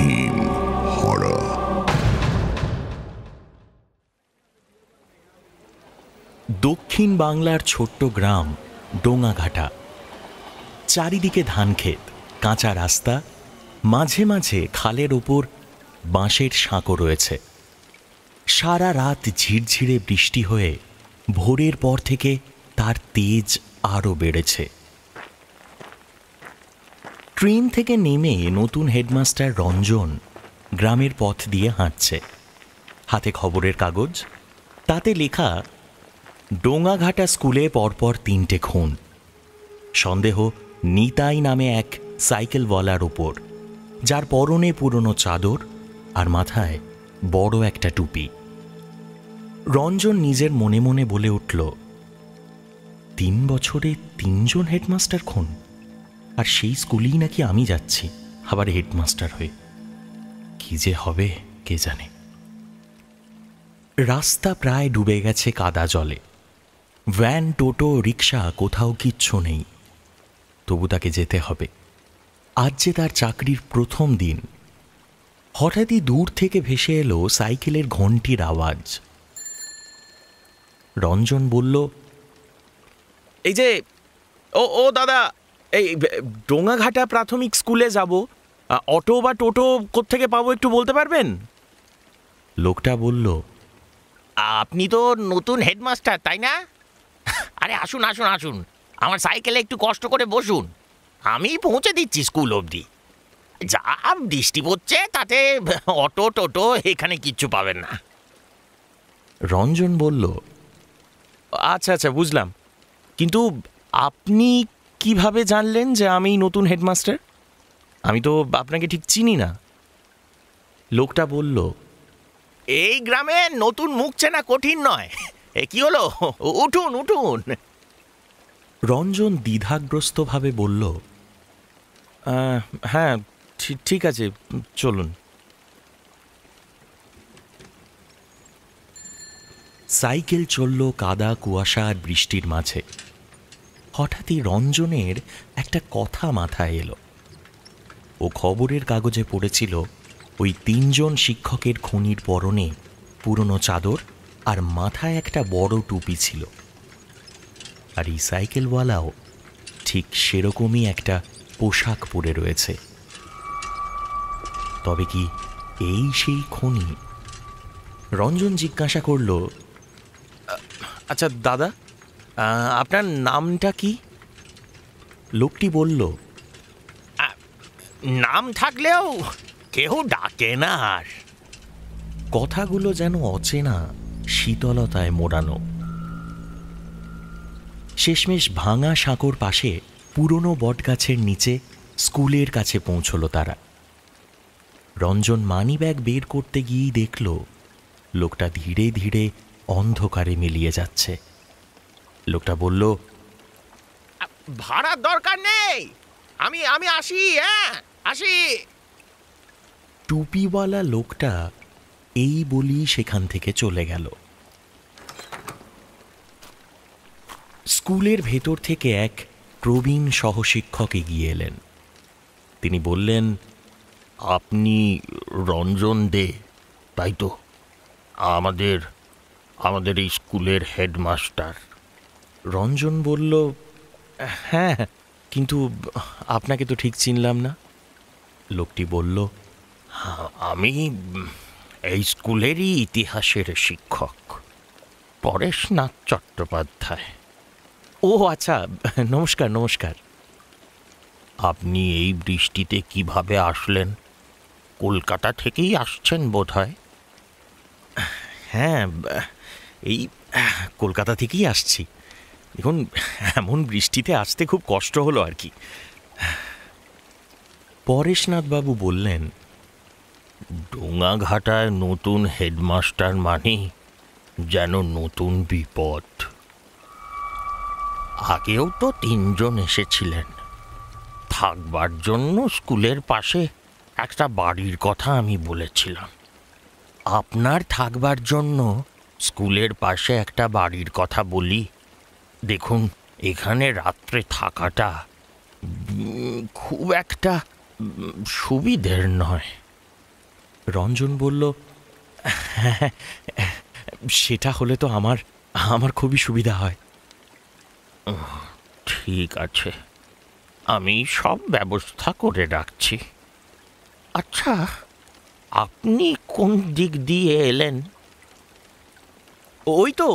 হিমহরা। দক্ষিণ বাংলার ছোট্ট গ্রাম ডোঙাঘাটা। চারিদিকে ধানক্ষেত, কাঁচা রাস্তা, মাঝে মাঝে খালের ওপর বাঁশের সাঁকো রয়েছে। সারা রাত ঝিরঝিরে বৃষ্টি হয়ে ভোরের পর থেকে তার তেজ আরও বেড়েছে। ট্রেন থেকে নেমে নতুন হেডমাস্টার রঞ্জন গ্রামের পথ দিয়ে হাঁটছে, হাতে খবরের কাগজ। তাতে লেখা, ডোঙাঘাটা স্কুলে পরপর 3টে খুন। সন্দেহ নিতাই নামে এক সাইকেলওয়ালার ওপর, যার পরনে পুরনো চাদর আর মাথায় বড় একটা টুপি। রঞ্জন নিজের মনে মনে বলে উঠল, 3 বছরে 3জন হেডমাস্টার খুন, আর সেই স্কুলেই নাকি আমি যাচ্ছি, আবার হেডমাস্টার হয়ে। কি যে হবে কে জানে। রাস্তা প্রায় ডুবে গেছে কাদা জলে। ভ্যান, টোটো, রিক্সা কোথাও কিচ্ছু নেই। তবু তাকে যেতে হবে। আজ যে তার চাকরির প্রথম দিন। হঠাৎই দূর থেকে ভেসে এলো সাইকেলের ঘণ্টির আওয়াজ। রঞ্জন বলল, এই যে ও দাদা, এই ডোঙাঘাটা প্রাথমিক স্কুলে যাব, অটো বা টোটো কোত্থেকে পাবো একটু বলতে পারবেন? লোকটা বলল, আপনি তো নতুন হেডমাস্টার, তাই না? আরে আসুন আসুন আসুন, আমার সাইকেলে একটু কষ্ট করে বসুন, আমি পৌঁছে দিচ্ছি স্কুল অবধি। যা বৃষ্টি পড়ছে তাতে অটো টোটো এখানে কিচ্ছু পাবেন না। রঞ্জন বলল, আচ্ছা আচ্ছা, বুঝলাম। কিন্তু আপনি কিভাবে জানলেন যে আমি নতুন হেডমাস্টার? আমি তো আপনাকে ঠিক চিনি না। লোকটা বলল, এই গ্রামে নতুন মুখ চেনা কঠিন নয়। কি হলো, উঠুন উঠুন। রঞ্জন দ্বিধাগ্রস্তভাবে বলল, হ্যাঁ ঠিক আছে, চলুন। সাইকেল চলল কাদা, কুয়াশা আর বৃষ্টির মাঝে। হঠাৎই রঞ্জনের একটা কথা মাথায় এলো। ও খবরের কাগজে পড়েছিল ওই 3জন শিক্ষকের খুনির পরনে পুরনো চাদর আর মাথায় একটা বড় টুপি ছিল। আর এই সাইকেলওয়ালাও ঠিক সেরকমই একটা পোশাক পরে রয়েছে। তবে কি এই সেই খুনি? রঞ্জন জিজ্ঞাসা করল, আচ্ছা দাদা, আপনার নামটা কি? লোকটি বলল, নাম থাকলেও কেউ ডাকে না। আর কথাগুলো যেন অচেনা শীতলতায় মোড়ানো। শেষমেশ ভাঙা সাঁকোর পাশে পুরনো বটগাছের নিচে স্কুলের কাছে পৌঁছল তারা। রঞ্জন মানিব্যাগ বের করতে গিয়েই দেখল লোকটা ধীরে ধীরে অন্ধকারে মিলিয়ে যাচ্ছে। লোকটা বলল, ভাড়ার দরকার নেই, আমি আসি, হ্যাঁ আসি। টুপিওয়ালা লোকটা এই বলি সেখান থেকে চলে গেল। স্কুলের ভেতর থেকে এক প্রবীণ সহশিক্ষক এগিয়ে এলেন। তিনি বললেন, আপনি রঞ্জন দে, তাই তো? আমাদের এই স্কুলের হেডমাস্টার। রঞ্জন বলল, হ্যাঁ, কিন্তু আপনাকে তো ঠিক চিনলাম না। লোকটি বলল, আমি এই স্কুলেরই ইতিহাসের শিক্ষক, পরেশনাথ চট্টোপাধ্যায়। ও আচ্ছা, নমস্কার নমস্কার। আপনি এই বৃষ্টিতে কিভাবে আসলেন? কলকাতা থেকেই আসছেন বোধহয়। হ্যাঁ, এই কলকাতা থেকেই আসছি। দেখুন, এমন বৃষ্টিতে আসতে খুব কষ্ট হলো আর কি। পরেশনাথবাবু বললেন, ডোঙাঘাটায় নতুন হেডমাস্টার মানে যেন নতুন বিপদ। আগেও তো 3জন এসেছিলেন। থাকবার জন্য স্কুলের পাশে একটা বাড়ির কথা আমি বলেছিলাম। আপনার থাকবার জন্য স্কুলের পাশে একটা বাড়ির কথা বলি। দেখুন, এখানে রাত্রে থাকাটা খুব একটা সুবিধের নয়। রঞ্জন বলল, হ্যাঁ, সেটা হলে তো আমার আমার খুবই সুবিধা হয়। ঠিক আছে, আমি সব ব্যবস্থা করে রাখছি। আচ্ছা, আপনি কোন দিক দিয়ে এলেন? ওই তো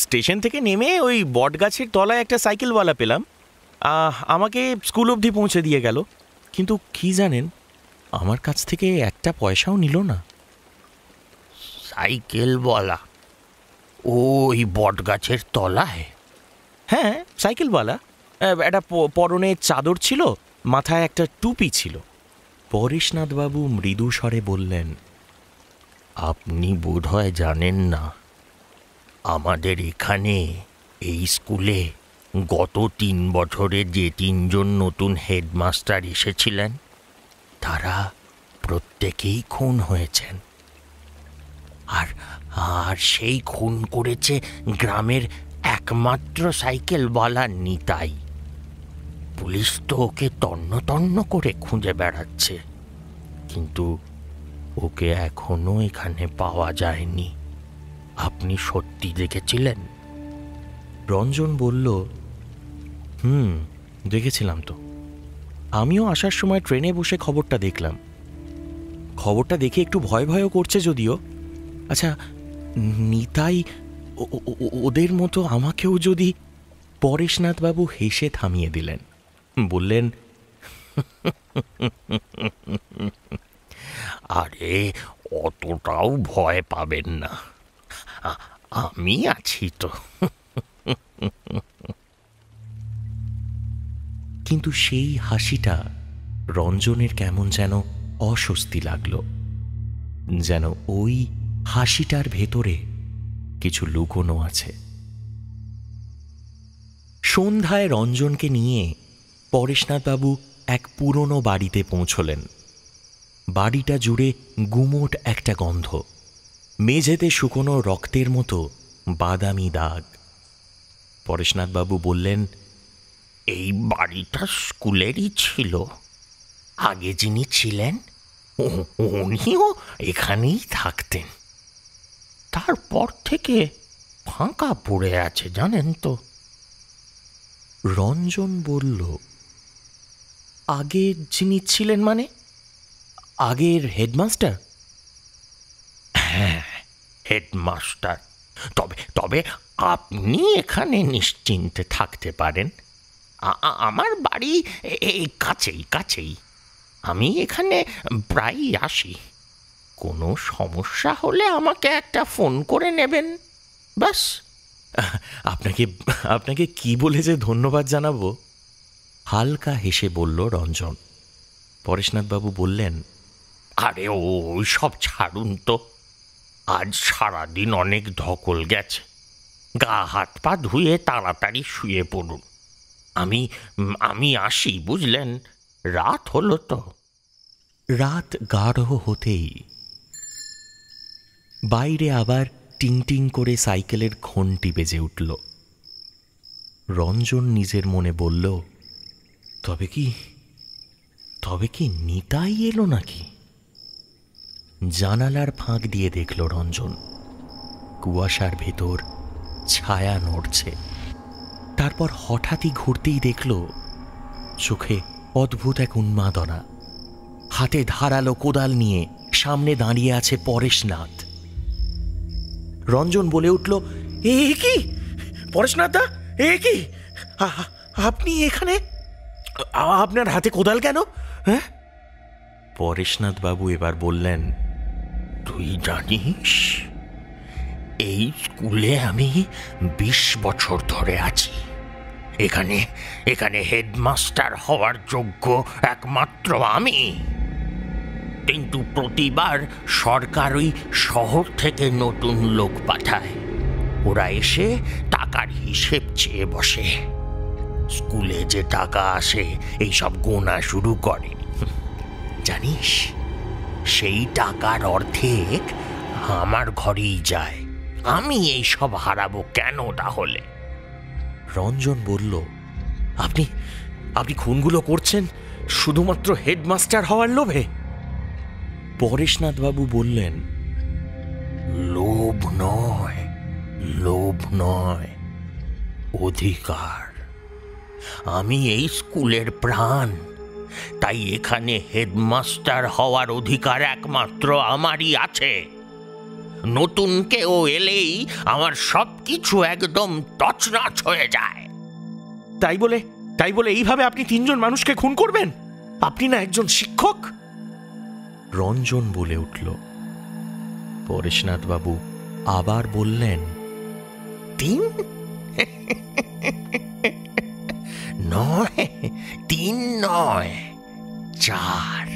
স্টেশন থেকে নেমে ওই বটগাছের তলায় একটা সাইকেলওয়ালা পেলাম, আমাকে স্কুল অবধি পৌঁছে দিয়ে গেল। কিন্তু কি জানেন, আমার কাছ থেকে একটা পয়সাও নিল না। সাইকেলওয়ালা ওই বটগাছের তলায়? হ্যাঁ, সাইকেলওয়ালা। একটা পরনে চাদর ছিল, মাথায় একটা টুপি ছিল। পরেশনাথবাবু মৃদু স্বরে বললেন, আপনি বোধহয় জানেন না, আমাদের এখানে এই স্কুলে গত 3 বছরে যে 3 জন নতুন হেডমাস্টার এসেছিলেন তারা প্রত্যেকেই খুন হয়েছেন। আর আর সেই খুন করেছে গ্রামের একমাত্র সাইকেলওয়ালা নিতাই। পুলিশ তো ওকে তন্ন তন্ন করে খুঁজে বেড়াচ্ছে, কিন্তু ওকে এখনো এখানে পাওয়া যায়নি। আপনি সত্যি দেখেছিলেন? রঞ্জন বলল, দেখেছিলাম তো। আমিও আসার সময় ট্রেনে বসে খবরটা দেখলাম। খবরটা দেখে একটু ভয় ভয়ও করছে যদিও। আচ্ছা, নিতাই ওদের মতো আমাকেও যদি... পরেশনাথবাবু হেসে থামিয়ে দিলেন, বললেন, আরে অতটাও ভয় পাবেন না, আমি আছি তো। কিন্তু সেই হাসিটা রঞ্জনের কেমন যেন অস্বস্তি লাগলো, যেন ওই হাসিটার ভেতরে কিছু লুকোনো আছে। সন্ধ্যায় রঞ্জনকে নিয়ে পরেশনাথবাবু এক পুরনো বাড়িতে পৌঁছলেন। বাড়িটা জুড়ে গুমোট একটা গন্ধ, মেঝেতে শুকনো রক্তের মতো বাদামি দাগ। পরেশনাথবাবু বললেন, এই বাড়িটা স্কুলেরই ছিল। আগে যিনি ছিলেন উনিও এখানেই থাকতেন। তারপর থেকে ফাঁকা পড়ে আছে, জানেন তো। রঞ্জন বলল, আগে যিনি ছিলেন মানে আগের হেডমাস্টার? হ্যাঁ, হেডমাস্টার। তবে তবে আপনি এখানে নিশ্চিন্তে থাকতে পারেন। আমার বাড়ি এই কাছেই কাছেই। আমি এখানে প্রায়ই আসি। কোনো সমস্যা হলে আমাকে একটা ফোন করে নেবেন, ব্যাস। আপনাকে আপনাকে কি বলে যে ধন্যবাদ জানাবো, হালকা হেসে বলল রঞ্জন। পরেশনাথবাবু বললেন, আরে ওই সব ছাড়ুন তো। আজ সারাদিন অনেক ধকল গেছে, গা হাত পা ধুয়ে তাড়াতাড়ি শুয়ে পড়ুন। আমি আমি আসি, বুঝলেন। রাত হলো তো। রাত গাঢ় হতেই বাইরে আবার টিং টিং করে সাইকেলের ঘন্টি বেজে উঠল। রঞ্জন নিজের মনে বলল, তবে কি নিতাই এলো নাকি? জানালার ফাঁক দিয়ে দেখল রঞ্জন, কুয়াশার ভেতর ছায়া নড়ছে। তারপর হঠাৎই ঘুরতেই দেখল চোখে অদ্ভুত এক উন্মাদনা। হাতে ধারালো কোদাল নিয়ে সামনে দাঁড়িয়ে আছে পরেশনাথ। রঞ্জন বলে উঠল, এ কি পরেশনাথদা, এ কি আপনি এখানে? আপনার হাতে কোদাল কেন? হ্যাঁ? পরেশনাথবাবু এবার বললেন, তুই জানিস, এই স্কুলে আমি 20 বছর ধরে আছি। এখানে এখানে হেডমাস্টার হওয়ার যোগ্য একমাত্র আমি। কিন্তু প্রতিবার সরকার ওই শহর থেকে নতুন লোক পাঠায়। ওরা এসে টাকার হিসেব চেয়ে বসে। স্কুলে যে টাকা আসে এইসব গোনা শুরু করে। জানিস, সেই টাকার অর্ধেক আমার ঘরেই যায়। আমি এই সব হারাবো কেন তাহলে? রঞ্জন বলল, আপনি খুনগুলো করছেন শুধুমাত্র হেডমাস্টার হওয়ার লোভে? পরেশনাথবাবু বললেন, লোভ নয়, লোভ নয়, অধিকার। আমি এই স্কুলের প্রাণ, তাই এখানে হেডমাস্টার হওয়ার অধিকার একমাত্র আমারই আছে। নতুন কেউ এলেই আমার সবকিছু একদম তছনছ হয়ে যায়। তাই বলে এইভাবে আপনি 3 জন মানুষকে খুন করবেন? আপনি না একজন শিক্ষক? রঞ্জন বলে উঠল। পরেশনাথবাবু আবার বললেন, 3 নয়, 3 নয়, 4।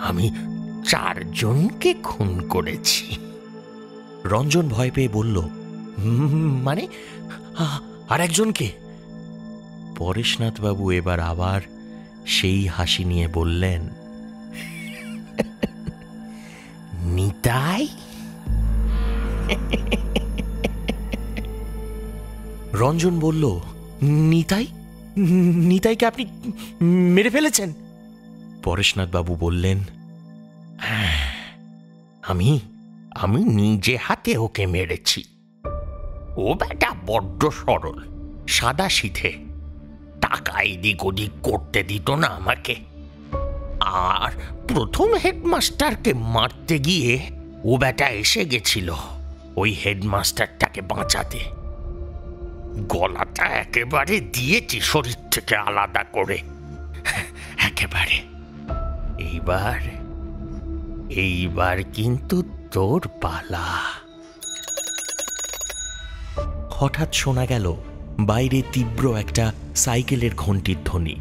আমি 4 জনকে খুন করেছি। রঞ্জন ভয় পেয়ে বলল, মানে আর একজনকে? পরেশনাথবাবু এবার আবার সেই হাসি নিয়ে বললেন, নিতাই। রঞ্জন বলল, নিতাইকে আপনি মেরে ফেলেছেন? পরেশনাথবাবু বললেন, আমি নিজে হাতে ওকে মেরেছি। ও বেটা বড্ড সরল, সাদা সিধে, টাকা এদিক ওদিক করতে দিত না আমাকে। আর প্রথম হেডমাস্টারকে মারতে গিয়ে ও বেটা এসে গেছিল ওই হেডমাস্টারটাকে বাঁচাতে। গলাটা একেবারে দিয়েছি শরীর থেকে আলাদা করে, একেবারে। এইবার কিন্তু তোর পালা। হঠাৎ শোনা গেল বাইরে তীব্র একটা সাইকেলের ঘণ্টির ধ্বনি।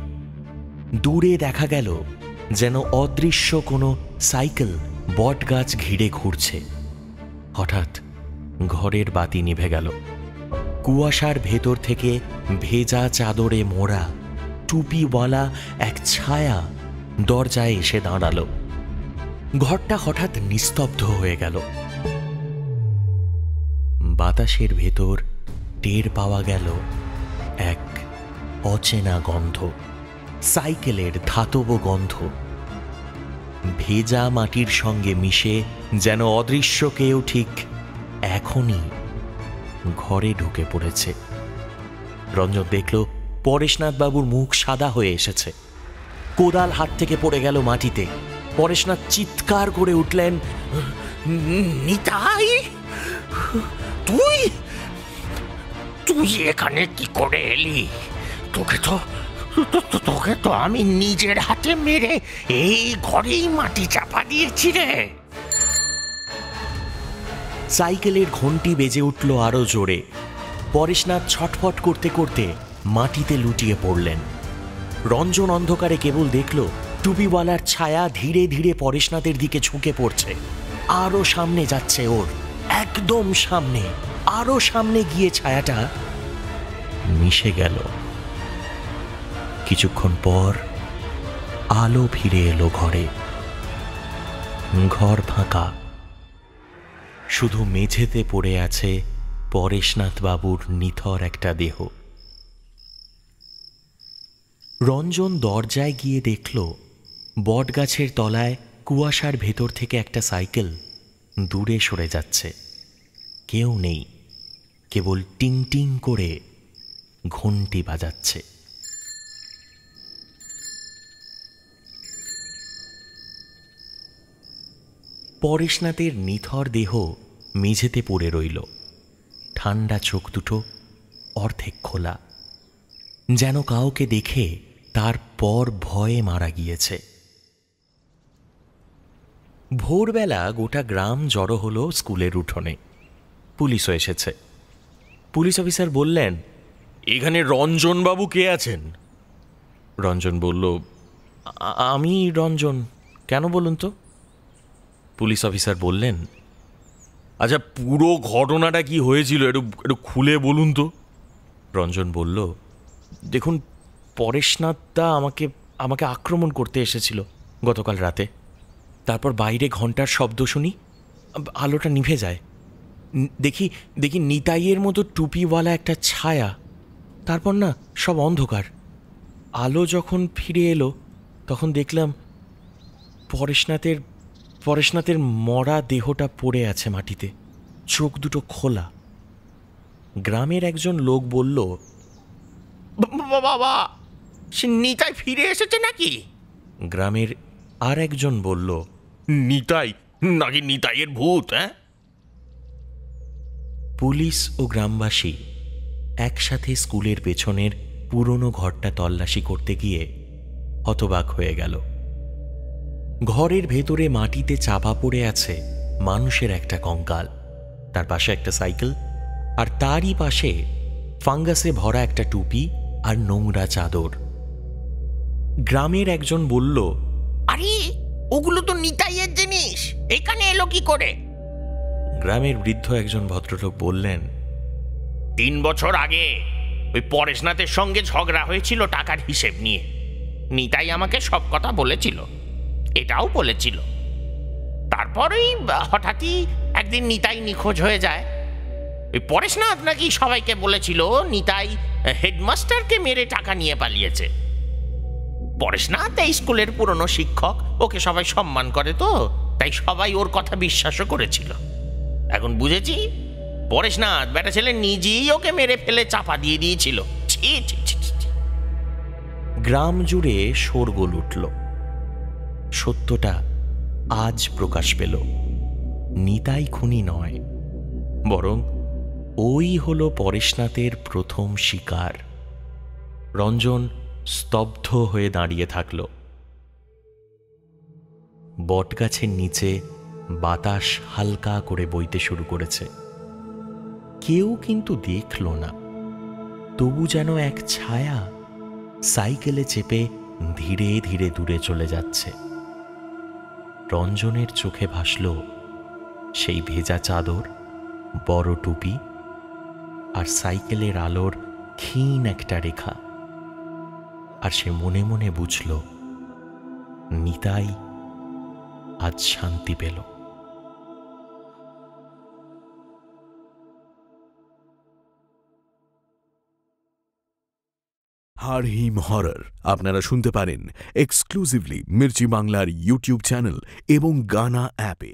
দূরে দেখা গেল যেন অদৃশ্য কোনো সাইকেল বটগাছ ঘিরে ঘুরছে। হঠাৎ ঘরের বাতি নিভে গেল। কুয়াশার ভেতর থেকে ভেজা চাদরে মোড়া টুপিওয়ালা এক ছায়া দরজায় এসে দাঁড়ালো। ঘরটা হঠাৎ নিস্তব্ধ হয়ে গেল। বাতাসের ভেতর টের পাওয়া গেল এক অচেনা গন্ধ, সাইকেলের ধাতব গন্ধ। ভেজা মাটির সঙ্গে মিশে যেন অদৃশ্য কেউ ঠিক এখনই ঘরে ঢুকে পড়েছে। রঞ্জন দেখল পরেশনাথবাবুর মুখ সাদা হয়ে এসেছে। কোদাল হাত থেকে পড়ে গেল মাটিতে। পরেশনাথ চিৎকার করে উঠলেন, নিতাই, তুই এখানে কি করে এলি? তোকে তো আমি নিজের হাতে মেরে এই ঘরেই মাটি চাপা দিয়েছি রে। সাইকেলের ঘণ্টি বেজে উঠল আরো জোরে। পরেশনাথ ছটফট করতে করতে মাটিতে লুটিয়ে পড়লেন। রঞ্জন অন্ধকারে কেবল দেখল টুপিওয়ালার ছায়া ধীরে ধীরে পরেশনাথের দিকে ঝুঁকে পড়ছে। আরো সামনে যাচ্ছে ওর, একদম সামনে। আরো সামনে গিয়ে ছায়াটা মিশে গেল। কিছুক্ষণ পর আলো ফিরে এলো ঘরে। ঘর ফাঁকা, শুধু মেঝেতে পড়ে আছে পরেশনাথবাবুর নিথর একটা দেহ। রঞ্জন দরজায় গিয়ে দেখল বটগাছের তলায় কুয়াশার ভেতর থেকে একটা সাইকেল দূরে সরে যাচ্ছে। কেউ নেই, কেবল টিং টিং করে ঘণ্টি বাজাচ্ছে। পরেশনাথের নিথর দেহ মেঝেতে পড়ে রইল। ঠান্ডা চোখ দুটো অর্ধেক খোলা, যেন কাউকে দেখে তারপর ভয়ে মারা গিয়েছে। ভোরবেলা গোটা গ্রাম জড়ো হলো স্কুলের উঠোনে। পুলিশও এসেছে। পুলিশ অফিসার বললেন, এখানে রঞ্জনবাবু কে আছেন? রঞ্জন বলল, আমি রঞ্জন, কেন বলুন তো? পুলিশ অফিসার বললেন, আচ্ছা, পুরো ঘটনাটা কি হয়েছিল একটু খুলে বলুন তো। রঞ্জন বলল, দেখুন, পরেশনাথদা আমাকে আক্রমণ করতে এসেছিল গতকাল রাতে। তারপর বাইরে ঘন্টার শব্দ শুনি, আলোটা নিভে যায়। দেখি নিতাইয়ের মতো টুপিওয়ালা একটা ছায়া। তারপর না সব অন্ধকার। আলো যখন ফিরে এলো তখন দেখলাম পরেশনাথের মরা দেহটা পড়ে আছে মাটিতে, চোখ দুটো খোলা। গ্রামের একজন লোক বলল, বাবা, সে নিতাই ফিরে এসেছে নাকি? গ্রামের আর একজন বলল, নিতাই নাকি নিতাইয়ের ভূত? হ্যাঁ, পুলিশ ও গ্রামবাসী একসাথে স্কুলের পেছনের পুরনো ঘরটা তল্লাশি করতে গিয়ে হতবাক হয়ে গেল। ঘরের ভেতরে মাটিতে চাপা পড়ে আছে মানুষের একটা কঙ্কাল, তার পাশে একটা সাইকেল, আর তারই পাশে ফাঙ্গাসে ভরা একটা টুপি আর নোংরা চাদর। গ্রামের একজন বলল, আরে ওগুলো তো নিতাইয়ের জিনিস, এখানে এলো কি করে? গ্রামের বৃদ্ধ একজন ভদ্রলোক বললেন, 3 বছর আগে ওই পরেশনাথের সঙ্গে ঝগড়া হয়েছিল টাকার হিসেব নিয়ে। নিতাই আমাকে সব কথা বলেছিল, এটাও বলেছিল। তারপরেই হঠাৎই একদিন নিতাই নিখোঁজ হয়ে যায়। ওই পরেশনাথ নাকি সবাইকে বলেছিল নিতাই হেডমাস্টারকে মেরে টাকা নিয়ে পালিয়েছে। পরেশনাথ এই স্কুলের পুরনো শিক্ষক, ওকে সবাই সম্মান করে, তো তাই সবাই ওর কথা বিশ্বাসও করেছিল। এখন বুঝেছি পরেশনাথ বেটা ছেলে নিজেই ওকে মেরে ফেলে চাপা দিয়ে দিয়েছিল। ছি ছি ছি ছি। গ্রাম জুড়ে শোরগোল উঠল। সত্যটা আজ প্রকাশ পেল। নিতাই খুনি নয়, বরং ওই হল পরেশনাথের প্রথম শিকার। রঞ্জন স্তব্ধ হয়ে দাঁড়িয়ে থাকল। বটগাছের নিচে বাতাস হালকা করে বইতে শুরু করেছে। কেউ কিন্তু দেখল না, তবু যেন এক ছায়া সাইকেলে চেপে ধীরে ধীরে দূরে চলে যাচ্ছে। রঞ্জনের চোখে ভাসল সেই ভেজা চাদর, বড় টুপি আর সাইকেলের আলোর ক্ষীণ একটা রেখা। আর সে মনে মনে বুঝল নিতাই আজ শান্তি পেল। হারহিম হরর আপনারা শুনতে পারেন এক্সক্লুসিভলি মির্চি বাংলার ইউটিউব চ্যানেল এবং গানা অ্যাপে।